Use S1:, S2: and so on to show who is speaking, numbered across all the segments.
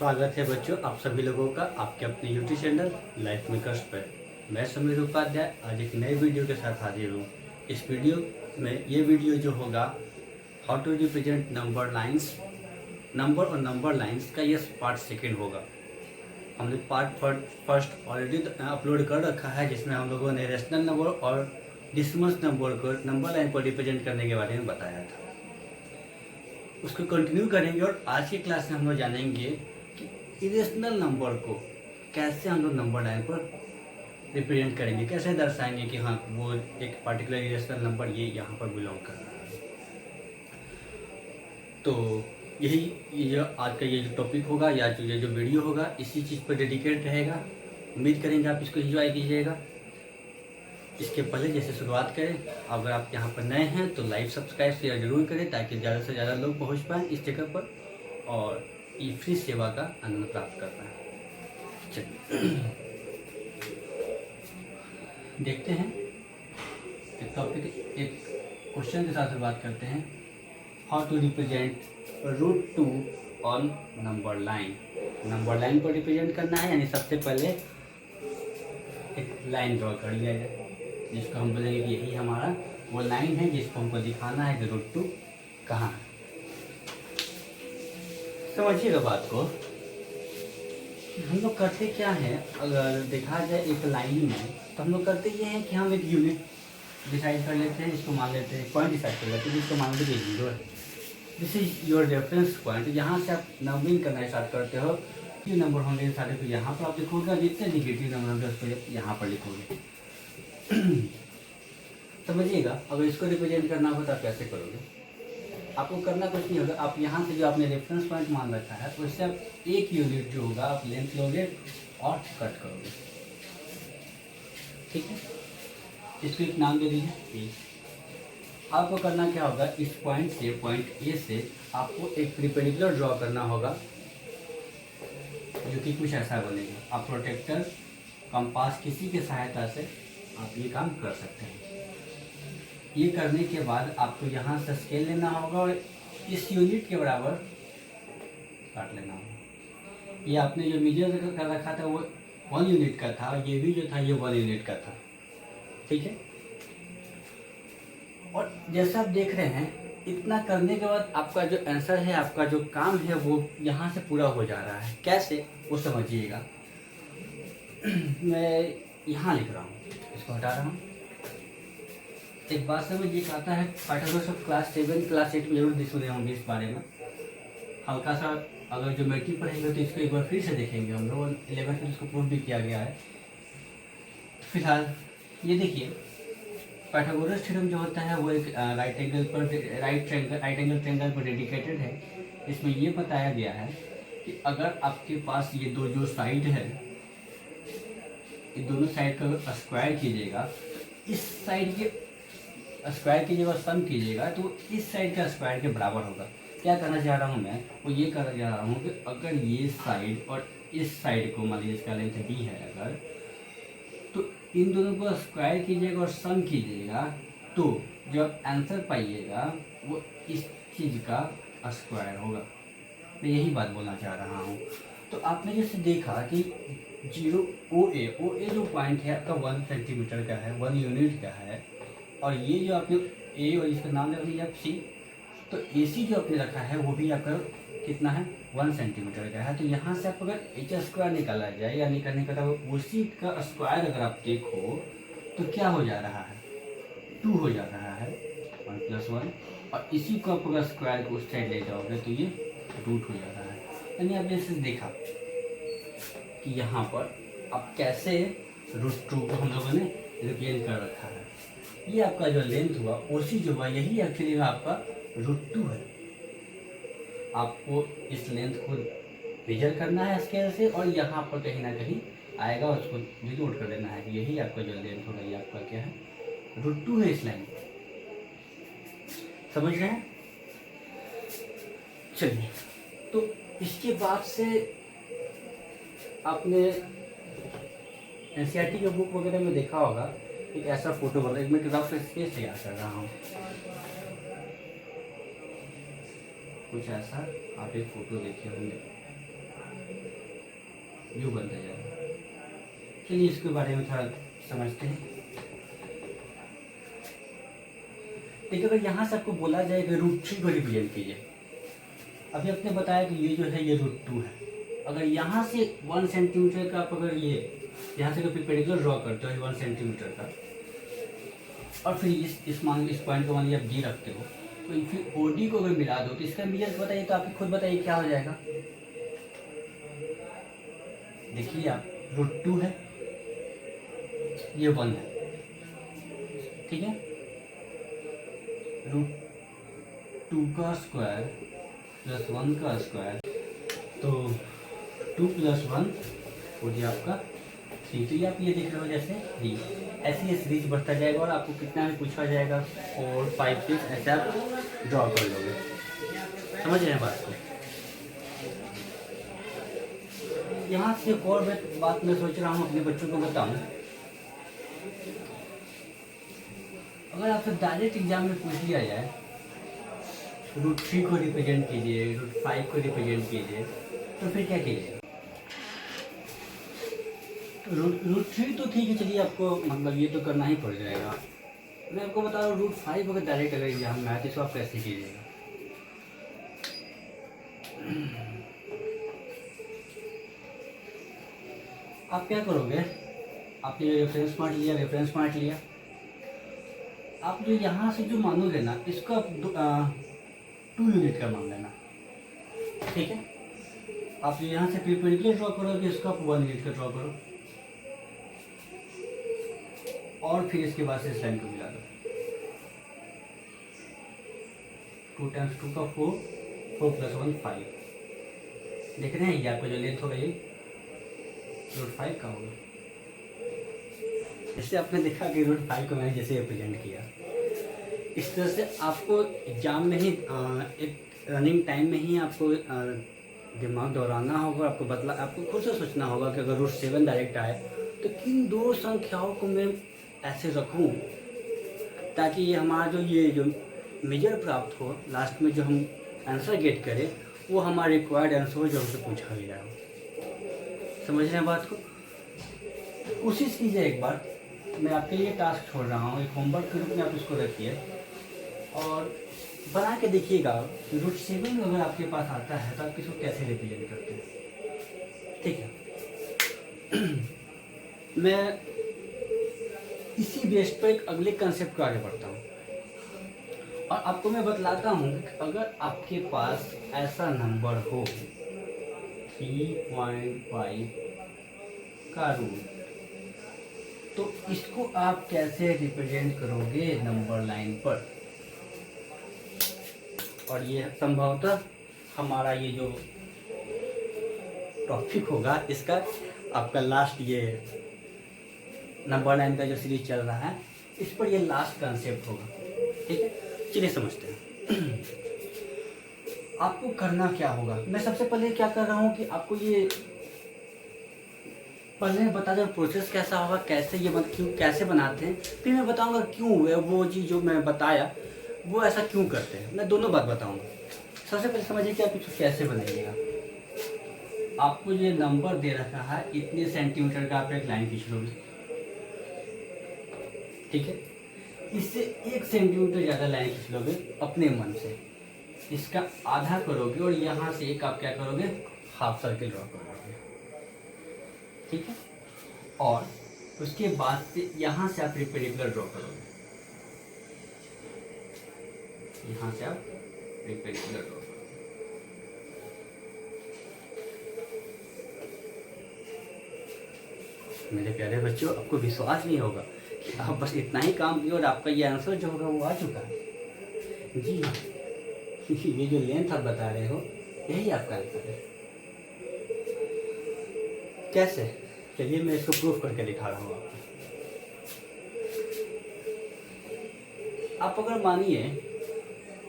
S1: स्वागत है बच्चों आप सभी लोगों का आपके अपने यूट्यूब चैनल लाइफ मेकर्स पर। मैं समीर उपाध्याय आज एक नए वीडियो के साथ हाजिर हूँ। इस वीडियो में ये वीडियो जो होगा how to represent number lines, number और नंबर लाइंस का ये पार्ट सेकंड होगा। हमने पार्ट फर्स्ट ऑलरेडी अपलोड कर रखा है जिसमें हम लोगों ने रेशनल नंबर और डिसिमल नंबर को नंबर लाइन को रिप्रेजेंट करने के बारे में बताया था। उसको कंटिन्यू करेंगे और आज की क्लास में हम लोग जानेंगे कि इरेशनल नंबर को कैसे हम लोग नंबर लाइन पर रिप्रेजेंट करेंगे, कैसे दर्शाएंगे कि हाँ वो एक पर्टिकुलर इरेशनल नंबर ये यहाँ पर बिलोंग कर रहा है। तो ये जो आज का ये जो टॉपिक होगा या ये जो वीडियो होगा इसी चीज़ पर डेडिकेट रहेगा। उम्मीद करेंगे आप इसको एंजॉय कीजिएगा। इसके पहले जैसे शुरुआत करें, अगर आप यहाँ पर नए हैं तो लाइक सब्सक्राइब शेयर जरूर करें ताकि ज़्यादा से ज़्यादा लोग पहुँच पाएँ इस जगह पर और ये फ्री सेवा का आनंद प्राप्त कर पाएँ। चलिए देखते हैं एक टॉपिक, एक क्वेश्चन के साथ शुरुआत करते हैं। How to represent √2 on number line. Number line को रिप्रेजेंट करना है, यानी सबसे पहले एक लाइन ड्रॉ कर लिया जाए जिसको हम बोलेंगे कि यही हमारा वो लाइन है जिसको हमको दिखाना है कि √2 कहाँ है। समझिएगा बात को। हम लोग करते क्या है, अगर देखा जाए एक लाइन में तो हम लोग करते ये हैं कि हम एक यूनिट डिसाइड कर लेते हैं, इसको मान लेते हैं, पॉइंट डिसाइड कर लेते हैं जिसको मान लेते हैं 0 है। This is your reference point. यहाँ से आप नंबरिंग करना स्टार्ट करते हो कि नंबर होंगे सारे तो यहाँ पर आप लिखोगे और जितने निगेटिव नंबर होंगे उसको यहाँ पर लिखोगे। समझिएगा। अगर इसको रिप्रेजेंट करना होगा तो आप कैसे करोगे? आपको करना कुछ नहीं होगा, आप यहाँ से जो आपने रेफरेंस पॉइंट मान रखा है उससे आप एक यूनिट जो होगा आप लेंथ लोगे और कट करोगे। ठीक है, इसको एक नाम दे दीजिए ए। आपको करना क्या होगा, इस पॉइंट से पॉइंट ए से आपको एक परपेंडिकुलर ड्रॉ करना होगा जो कि कुछ ऐसा बनेगा। आप प्रोटेक्टर, कंपास किसी की सहायता से आप ये काम कर सकते हैं। ये करने के बाद आपको यहाँ से स्केल लेना होगा और इस यूनिट के बराबर काट लेना होगा। ये आपने जो मेजर कर रखा था वो 1 यूनिट का था, ये भी जो था ये 1 यूनिट का था। ठीक है, और जैसा आप देख रहे हैं इतना करने के बाद आपका जो आंसर है, आपका जो काम है वो यहाँ से पूरा हो जा रहा है। कैसे वो समझिएगा। मैं यहाँ लिख रहा हूँ, इसको हटा रहा हूँ। एक बात समझ ये आता है, पाइथागोरस ऑफ क्लास 7 क्लास 8 में जरूर सुने होंगे इस बारे में। हल्का सा अगर जो मैट्रिक पढ़ेंगे तो इसको एक बार फिर से देखेंगे। हम लोग 11th में इसको प्रूव भी किया गया है। फिलहाल ये देखिए, पाइथागोरस थ्योरम जो होता है वो एक राइट एंगल ट्रायंगल पर डेडिकेटेड है। इसमें ये बताया गया है कि अगर आपके पास ये दो जो साइड है, ये दोनों साइड का स्क्वायर कीजिएगा, इस साइड के स्क्वायर कीजिएगा और सम कीजिएगा तो इस साइड का स्क्वायर के बराबर होगा। क्या करना चाह रहा हूँ मैं, वो ये करना चाह रहा हूँ कि अगर ये साइड और इस साइड को मान लीजिए इसका लेंथ b है अगर, तो इन दोनों को स्क्वायर कीजिएगा और सम कीजिएगा तो जो आप आंसर पाइएगा वो इस चीज़ का स्क्वायर होगा। मैं यही बात बोलना चाह रहा हूँ। तो आपने जैसे देखा कि 0 OA जो पॉइंट है आपका 1 सेंटीमीटर का है, 1 यूनिट का है, और ये जो आपने ए और इसका नाम रख लिया आप सी, तो AC जो आपने रखा है वो भी आपका कितना है, 1 सेंटीमीटर का है। तो यहाँ से आप अगर एच स्क्वायर निकाला जाए या निकालने का उसी का स्क्वायर अगर आप देखो तो क्या हो जा रहा है, 2 हो जा रहा है, 1 + 1, और इसी को आप अगर स्क्वायर को उस साइड ले जाओगे तो ये रूट हो जा रहा है। यानी आपने इसे देखा कि यहाँ पर अब कैसे √2 को हम लोगों ने रिप्रेजेंट कर रखा है। ये आपका जो लेंथ हुआ OC जो हुआ यही एक्चुअली में आपका √2 है। आपको इस लेंथ को मेजर करना है स्केल से और यहाँ पर कहीं ना कहीं आएगा, उसको भी नोट कर देना है कि यही आपका जो लेंथ होगा ये आपका क्या है, √2 है इस लाइन। समझ रहे हैं? चलिए, तो इसके बाद से आपने NCERT के बुक वगैरह में देखा होगा एक ऐसा फोटो बना, एक मैं रफ स्केच तैयार कर रहा हूँ। कुछ ऐसा आप एक फोटो देखे होंगे। यू बनता जाएगा। चलिए इसके बारे में थोड़ा समझते हैं। देखिए अगर यहाँ से आपको बोला जाए कि √3 को रिप्रेजेंट कीजिए, अभी आपने बताया कि ये जो है ये √2 है। अगर यहाँ से 1 सेंटीमीटर का आप अगर ये यहाँ से परपेंडिकुलर ड्रॉ करते हो 1 सेंटीमीटर का, और फिर इस पॉइंट को मान लीजिए आप जी रखते हो, तो फिर OD को अगर मिला दो तो इसका मेजर बताइए, तो आप खुद बताइए क्या हो जाएगा। देखिए आप √2 है, ये 1 है, ठीक है। √2 का स्क्वायर प्लस 1 का स्क्वायर, तो 2 + 1 हो गया आपका 3। तो ये आप ये देख रहे हो जैसे 3, ऐसे ये सीरीज बढ़ता जाएगा और आपको कितना भी पूछा जाएगा 4, 5, 6 ऐसे आप ड्रॉ कर लोगे। समझ रहे हैं बात को। यहाँ से एक और बात मैं सोच रहा हूँ अपने बच्चों को बताऊँ। अगर आपसे डायरेक्ट एग्जाम में पूछ लिया जाए √3 को रिप्रेजेंट कीजिए, √5 को रिप्रेजेंट कीजिए, तो फिर क्या कीजिएगा। √3 तो ठीक है, चलिए आपको मतलब ये तो करना ही पड़ जाएगा। मैं आपको बता रहा हूँ √5 अगर डायरेक्ट अगर एग्जाम में आए तो इसको आप कैसे कीजिएगा। आप क्या करोगे, आपने रेफरेंस पॉइंट लिया, आप जो यहाँ से जो मानोगे ना इसको आप 2 यूनिट का मान लेना, ठीक है। आप जो यहाँ से परपेंडिकुलर ड्रॉ करोगे इसको आप 1 यूनिट का ड्रॉ करो, और फिर इसके बाद से इस लाइन को मिला दो। 2 × 2 का 4, 4 + 1 5। देख रहे हैं ये आपका जो लेंथ होगा ये √5 का होगा। जैसे आपने देखा कि √5 को मैंने जैसे रिप्रेजेंट किया, इस तरह से आपको एग्जाम में ही एक रनिंग टाइम में ही आपको दिमाग दौड़ाना होगा। आपको खुद से सोचना होगा कि अगर √7 डायरेक्ट आए तो किन 2 संख्याओं को मैं ऐसे रखूं ताकि ये हमारा जो मेजर प्राप्त हो, लास्ट में जो हम आंसर गेट करें वो हमारा रिक्वायर्ड आंसर हो जो हमसे पूछा गया हो। समझ रहे हैं बात को। कोशिश कीजिए एक बार, मैं आपके लिए टास्क छोड़ रहा हूँ, एक होमवर्क के रूप में आप इसको रखिए और बना के देखिएगा। √7 अगर आपके पास आता है तो आप इसको कैसे रिप्रेजेंट करते हैं, ठीक है। मैं इसी बेस पर एक अगले कंसेप्ट को आगे बढ़ता हूँ और आपको मैं बतलाता हूँ कि अगर आपके पास ऐसा नंबर हो 3.5 का रूट, तो इसको आप कैसे रिप्रेजेंट करोगे नंबर लाइन पर। और ये संभवतः हमारा ये जो टॉपिक होगा इसका आपका लास्ट ये नंबर लाइन का जो सीरीज चल रहा है इस पर ये लास्ट कंसेप्ट होगा, ठीक है। चलिए समझते हैं। आपको करना क्या होगा, मैं सबसे पहले क्या कर रहा हूँ कि आपको ये पहले बता दें प्रोसेस कैसा होगा, कैसे ये क्यों कैसे बनाते हैं, फिर मैं बताऊंगा क्यों वो चीज़ जो मैं बताया वो ऐसा क्यों करते हैं, मैं दोनों बात बताऊंगा। सबसे पहले समझिए कि आप इसको कैसे बनाइएगा। आपको ये नंबर दे रखा है इतने सेंटीमीटर का, आप एक लाइन खींच लोगे, ठीक है। इससे 1 सेंटीमीटर ज़्यादा लाइन खींच लोगे अपने मन से, इसका आधा करोगे और यहाँ से एक आप क्या करोगे हाफ सर्किल ड्रॉ करोगे, ठीक है। और उसके बाद से यहाँ से आप परपेंडिकुलर ड्रॉ करोगे, यहाँ से आप परपेंडिकुलर ड्रॉ करोगे। मेरे प्यारे बच्चों, आपको विश्वास नहीं होगा कि आप बस इतना ही काम किए और आपका ये आंसर जो होगा वो आ चुका है। जी हाँ, ये जो लेंथ आप बता रहे हो यही आपका आंसर है। कैसे, चलिए मैं इसको प्रूफ करके दिखा रहा हूँ आपको। आप अगर मानिए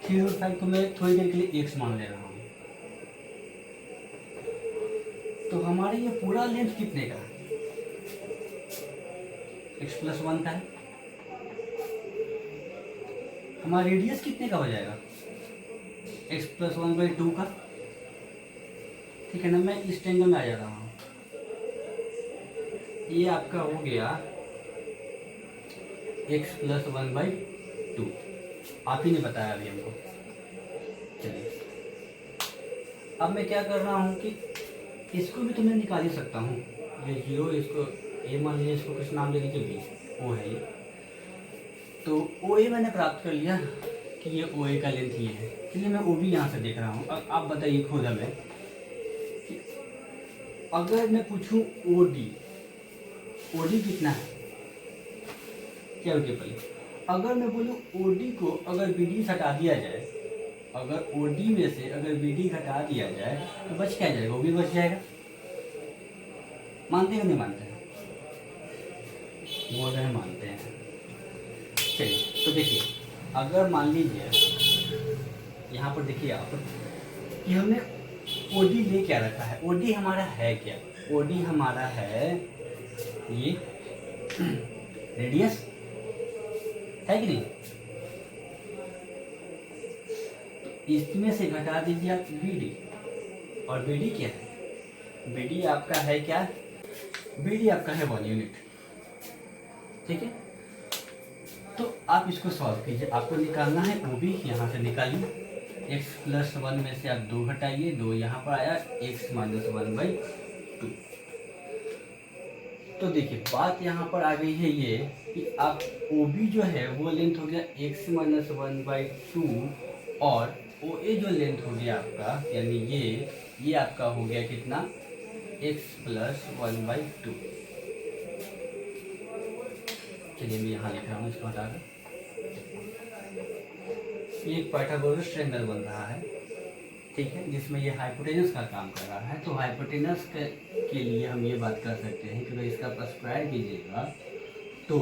S1: 3.5 को मैं थोड़ी देर के लिए x मान ले रहा हूँ, तो हमारे ये पूरा लेंथ कितने का है, x + 1 का है। हमारा रेडियस कितने का हो जाएगा, x + 1/2 का, ठीक है ना। मैं इस ट्रायंगल में आ जा रहा हूँ, ये आपका हो गया x+1/2। आप ही ने बताया अभी हमको। चलिए अब मैं क्या कर रहा हूँ कि इसको भी तो मैं निकाल ही सकता हूँ। ये 0, इसको a मान लीजिए, इसको कुछ नाम दे दीजिए b, o है ये। तो ओ ए मैंने प्राप्त कर लिया कि ये ओ ए का लेंथ ये है। चलिए मैं ओ बी यहाँ से देख रहा हूँ। अब आप बताइए खुद हमें कि अगर मैं पूछूं ओ डी कितना है, क्या रुके पहले, अगर मैं बोलूँ ओ डी को अगर बी डी हटा दिया जाए, अगर ओ डी में से अगर बी डी घटा दिया जाए तो बच क्या जाएगा, वो भी बच जाएगा। मानते हैं कि नहीं मानते हैं? बोल रहे हैं मानते हैं। चलिए तो देखिए, अगर मान लीजिए यहाँ पर देखिए आप कि हमने ओ डी ले क्या रखा है, ओ डी हमारा है क्या, ओ डी हमारा है ये रेडियस है कि नहीं। तो इसमें से घटा दीजिए आप बी डी, और बी डी क्या है, बी डी आपका है क्या, बी डी आपका है 1 यूनिट। ठीक है, तो आप इसको सॉल्व कीजिए। आपको निकालना है ओ बी, यहाँ से निकालिए। x+1 में से आप 2 घटाइए, 2 यहाँ पर आया, x-1/2। तो देखिए बात यहाँ पर आ गई है ये कि आप ओ बी जो है वो लेंथ हो गया x-1/2, और ओ ए जो लेंथ हो गया आपका, यानी ये आपका हो गया कितना, x+1/2। चलिए मैं यहाँ लिख रहा हूँ, इसको हटा कर। ये एक पाइथागोरस ट्रायंगल बन रहा है, ठीक है, जिसमें ये हाइपोटेनस का काम कर रहा है। तो हाइपोटेनस के लिए हम ये बात कर सकते हैं कि अगर इसका आप स्क्वायर कीजिएगा तो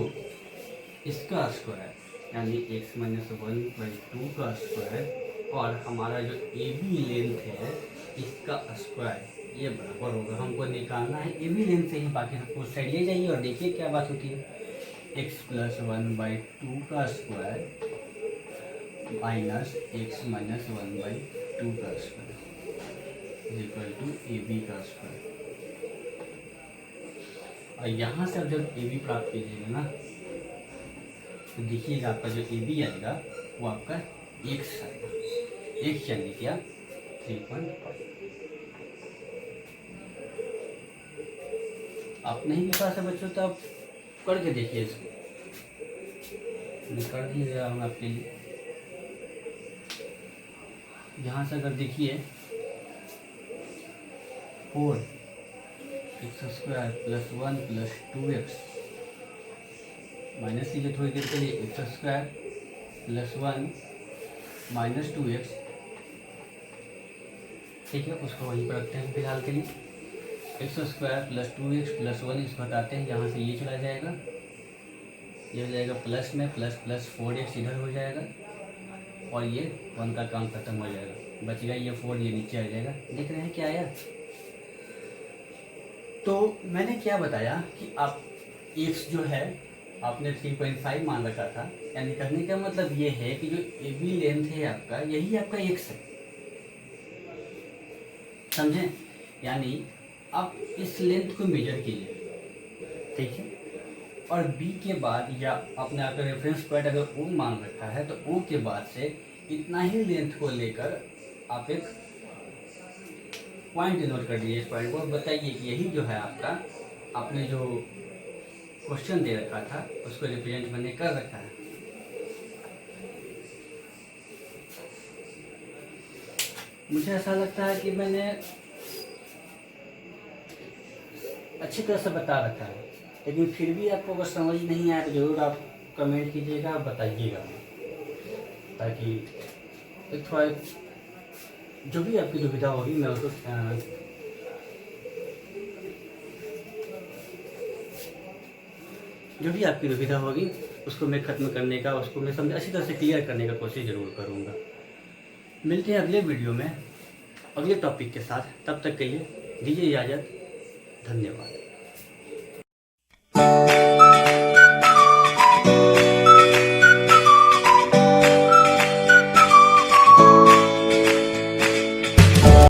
S1: इसका स्क्वायर यानी x-1/2 का स्क्वायर और हमारा जो ए बी लेंथ है इसका स्क्वायर, ये बराबर होगा। हमको निकालना है ए बी लेंथ से ही, बाकी सबको उस साइड ले जाइए और देखिए क्या बात होती है। x+1/2 का स्क्वायर माइनस x-1/2 का square equal to A B का स्क्वायर। और यहाँ से अब जब ए बी प्राप्त कीजिएगा ना तो देखिएगा आपका जो ए बी आएगा वो आपका x आएगा, x यानी क्या 3.5। आप नहीं बता सकते बच्चों तो आप करके देखिए इसको, मैं कर दिए रहा हूँ आपके लिए। यहाँ से अगर देखिए 4x² + 2x माइनस लीजिए थोड़ी देर के लिए, x² + 1 - 2x, ठीक है, उसको वहीं पर रखते हैं फिलहाल के लिए। x² + 2x + 1 इसको हटाते हैं, यहाँ से ये चला जाएगा, ये हो जाएगा प्लस में प्लस 4x इधर हो जाएगा और ये 1 का काम खत्म हो जाएगा, बच गया ये 4, ये नीचे आ जाएगा। देख रहे हैं क्या आया। तो मैंने क्या बताया कि आप x जो है आपने 3.5 मान रखा था, यानी कहने का मतलब ये है कि जो ए बी लेंथ है आपका यही आपका x है, समझे। यानी आप इस लेंथ को मेजर कीजिए, ठीक है, और b के बाद या अपने आपका रेफरेंस पॉइंट अगर o मान रखा है तो o के बाद से इतना ही लेंथ को लेकर आप एक पॉइंट नोट कर दीजिए। इस पॉइंट को बताइए कि यही जो है आपका आपने जो क्वेश्चन दे रखा था उसको रिप्रेजेंट मैंने कर रखा है। मुझे ऐसा लगता है कि मैंने अच्छी तरह से बता रखा है, लेकिन फिर भी आपको अगर समझ नहीं आया तो ज़रूर आप कमेंट कीजिएगा, बताइएगा, ताकि थोड़ा जो भी आपकी दुविधा होगी मैं उसको जो भी आपकी दुविधा होगी उसको मैं ख़त्म करने का, उसको मैं समझ अच्छी तरह से क्लियर करने का कोशिश ज़रूर करूँगा। मिलते हैं अगले वीडियो में अगले टॉपिक के साथ, तब तक के लिए दीजिए इजाज़त। धन्यवाद।